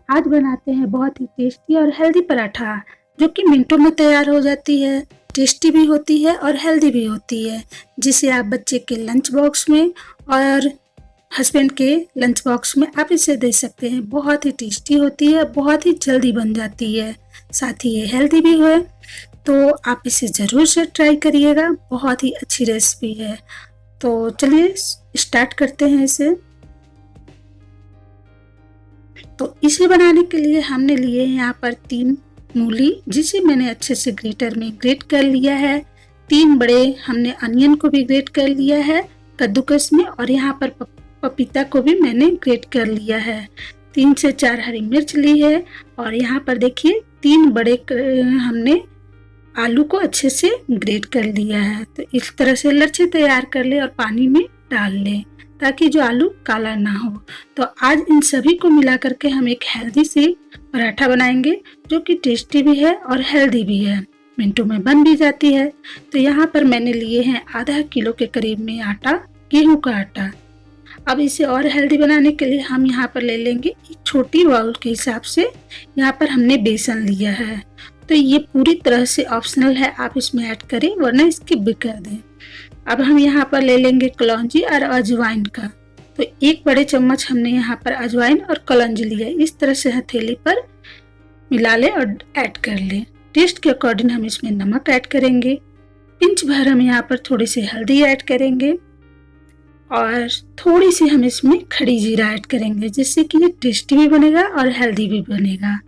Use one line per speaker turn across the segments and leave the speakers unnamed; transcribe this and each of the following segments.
आज बनाते हैं बहुत ही टेस्टी और हेल्दी पराठा, जो कि मिनटों में तैयार हो जाती है, टेस्टी भी होती है और हेल्दी भी होती है, जिसे आप बच्चे के लंच बॉक्स में और हस्बैंड के लंच बॉक्स में आप इसे दे सकते हैं। बहुत ही टेस्टी होती है, बहुत ही जल्दी बन जाती है, साथ ही ये हेल्दी भी है, तो आप इसे ज़रूर से ट्राई करिएगा। बहुत ही अच्छी रेसिपी है। तो चलिए स्टार्ट करते हैं इसे। तो इसे बनाने के लिए हमने लिए हैं यहाँ पर 3 मूली, जिसे मैंने अच्छे से ग्रेटर में ग्रेट कर लिया है। 3 बड़े हमने अनियन को भी ग्रेट कर लिया है कद्दूकस में, और यहाँ पर पपीता को भी मैंने ग्रेट कर लिया है। 3 से 4 हरी मिर्च ली है, और यहाँ पर देखिए 3 बड़े हमने आलू को अच्छे से ग्रेट कर लिया है। तो इस तरह से लच्छे तैयार कर ले और पानी में डाल लें, ताकि जो आलू काला ना हो। तो आज इन सभी को मिला करके हम एक हेल्दी सी पराठा बनाएंगे, जो कि टेस्टी भी है और हेल्दी भी है, मिनटों में बन भी जाती है। तो यहाँ पर मैंने लिए हैं आधा किलो के करीब में आटा, गेहूं का आटा। अब इसे और हेल्दी बनाने के लिए हम यहाँ पर ले लेंगे एक छोटी बाउल के हिसाब से यहाँ पर हमने बेसन लिया है। तो ये पूरी तरह से ऑप्शनल है, आप इसमें ऐड करें वरना स्किप भी कर दें। अब हम यहाँ पर ले लेंगे कलौंजी और अजवाइन का। तो 1 बड़े चम्मच हमने यहाँ पर अजवाइन और कलौंजी लिया। इस तरह से हथेली पर मिला लें और ऐड कर लें। टेस्ट के अकॉर्डिंग हम इसमें नमक ऐड करेंगे। पिंच भर हम यहाँ पर थोड़ी सी हल्दी ऐड करेंगे, और थोड़ी सी हम इसमें खड़ी जीरा ऐड करेंगे, जिससे कि ये टेस्टी भी बनेगा और हेल्दी भी बनेगा।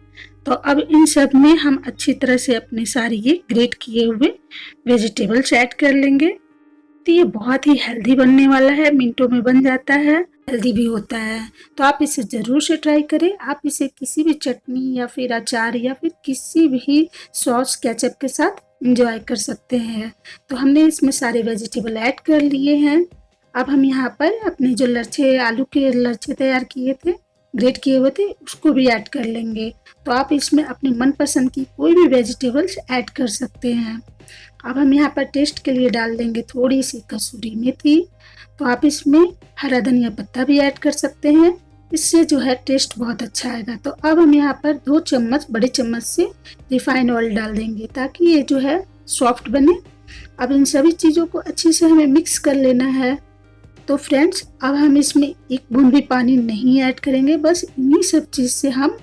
तो अब इन सब में हम अच्छी तरह से अपने सारे ये ग्रेट किए हुए वेजिटेबल्स ऐड कर लेंगे। तो ये बहुत ही हेल्दी बनने वाला है, मिनटों में बन जाता है, हेल्दी भी होता है। तो आप इसे ज़रूर से ट्राई करें। आप इसे किसी भी चटनी या फिर अचार या फिर किसी भी सॉस केचप के साथ एंजॉय कर सकते हैं। तो हमने इसमें सारे वेजिटेबल ऐड कर लिए हैं। अब हम यहाँ पर अपने जो लच्छे, आलू के लच्छे तैयार किए थे, ग्रेट किए हुए थे, उसको भी ऐड कर लेंगे। तो आप इसमें अपनी मनपसंद की कोई भी वेजिटेबल्स ऐड कर सकते हैं। अब हम यहाँ पर टेस्ट के लिए डाल देंगे थोड़ी सी कसूरी मेथी। तो आप इसमें हरा धनिया पत्ता भी ऐड कर सकते हैं, इससे जो है टेस्ट बहुत अच्छा आएगा। तो अब हम यहाँ पर 2 चम्मच बड़े चम्मच से रिफाइंड ऑयल डाल देंगे, ताकि ये जो है सॉफ्ट बने। अब इन सभी चीज़ों को अच्छे से हमें मिक्स कर लेना है। तो फ्रेंड्स, अब हम इसमें 1 बूंद भी पानी नहीं ऐड करेंगे, बस इन्हीं सब चीज़ से हम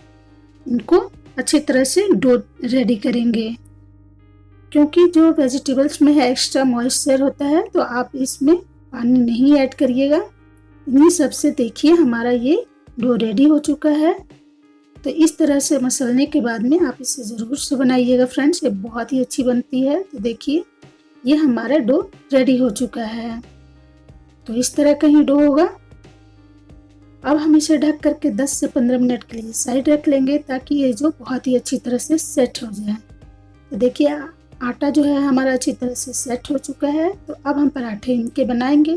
इनको अच्छी तरह से डो रेडी करेंगे। क्योंकि जो वेजिटेबल्स में है एक्स्ट्रा मॉइस्चर होता है, तो आप इसमें पानी नहीं ऐड करिएगा। इन्हीं सब से देखिए हमारा ये डो रेडी हो चुका है। तो इस तरह से मसलने के बाद में आप इसे ज़रूर से बनाइएगा फ्रेंड्स, ये बहुत ही अच्छी बनती है। तो देखिए ये हमारा डो रेडी हो चुका है। तो इस तरह का ही डो होगा। अब हम इसे ढक करके 10 से 15 मिनट के लिए साइड रख लेंगे, ताकि ये जो बहुत ही अच्छी तरह से सेट हो जाए। तो देखिए आटा जो है हमारा अच्छी तरह से सेट हो चुका है। तो अब हम पराठे इनके बनाएंगे।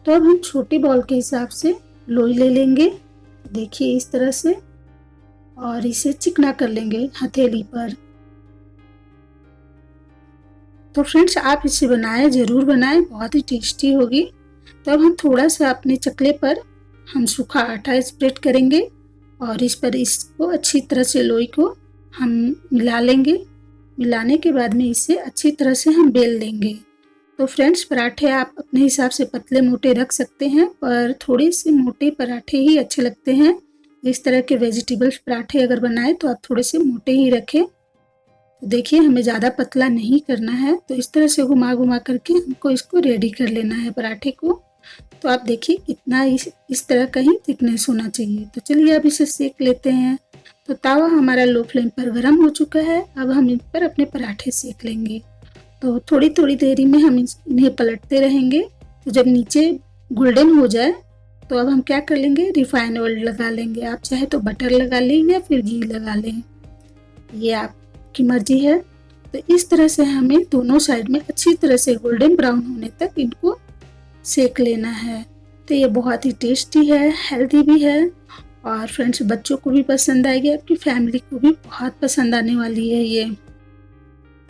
तो अब हम छोटे बॉल के हिसाब से लोई ले लेंगे, देखिए इस तरह से, और इसे चिकना कर लेंगे हथेली पर। तो फ्रेंड्स, आप इसे बनाएं, ज़रूर बनाएं, बहुत ही टेस्टी होगी। तो अब हम थोड़ा सा अपने चकले पर हम सूखा आटा स्प्रेड करेंगे, और इस पर इसको अच्छी तरह से लोई को हम मिला लेंगे। मिलाने के बाद में इसे अच्छी तरह से हम बेल लेंगे। तो फ्रेंड्स, पराठे आप अपने हिसाब से पतले मोटे रख सकते हैं, पर थोड़े से मोटे पराठे ही अच्छे लगते हैं। इस तरह के वेजिटेबल्स पराठे अगर बनाएं तो आप थोड़े से मोटे ही रखें। तो देखिए हमें ज़्यादा पतला नहीं करना है, तो इस तरह से घुमा घुमा करके हमको इसको रेडी कर लेना है पराठे को। तो आप देखिए कितना इस तरह का ही थिकनेस होना चाहिए। तो चलिए अब इसे सेक लेते हैं। तो तावा हमारा लो फ्लेम पर गर्म हो चुका है। अब हम इन पर अपने पराठे सेक लेंगे। तो थोड़ी थोड़ी देरी में हम इन्हें पलटते रहेंगे। तो जब नीचे गोल्डन हो जाए, तो अब हम क्या कर लेंगे, रिफाइंड ऑयल लगा लेंगे। आप चाहे तो बटर लगा लें या फिर घी लगा लें, ये आपकी मर्जी है। तो इस तरह से हमें दोनों साइड में अच्छी तरह से गोल्डन ब्राउन होने तक इनको सेक लेना है। तो ये बहुत ही टेस्टी है, हेल्दी भी है, और फ्रेंड्स बच्चों को भी पसंद आएगी, आपकी फैमिली को भी बहुत पसंद आने वाली है। ये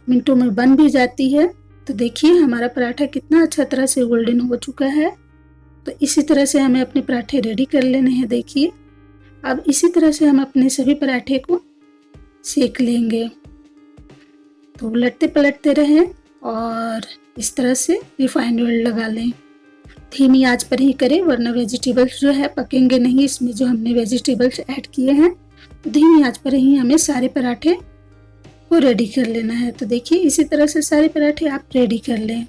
मिनटों में बन भी जाती है। तो देखिए हमारा पराठा कितना अच्छा तरह से गोल्डन हो चुका है। तो इसी तरह से हमें अपने पराठे रेडी कर लेने हैं। देखिए अब इसी तरह से हम अपने सभी पराठे को सेक लेंगे। तो उलटते पलटते रहें और इस तरह से रिफाइंड ऑयल लगा लें। धीमी आंच पर ही करें वरना वेजिटेबल्स जो है पकेंगे नहीं, इसमें जो हमने वेजिटेबल्स ऐड किए हैं। तो धीमी आंच पर ही हमें सारे पराठे को रेडी कर लेना है। तो देखिए इसी तरह से सारे पराठे आप रेडी कर लें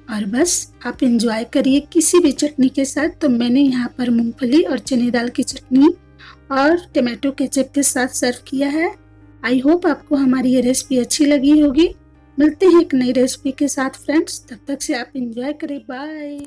और बस आप इंजॉय करिए किसी भी चटनी के साथ। तो मैंने यहाँ पर मूंगफली और चने दाल की चटनी और टमाटो केचप के साथ सर्व किया है। आई होप आपको हमारी ये रेसिपी अच्छी लगी होगी। मिलते हैं एक नई रेसिपी के साथ फ्रेंड्स, तब तक से आप इंजॉय करें। बाय।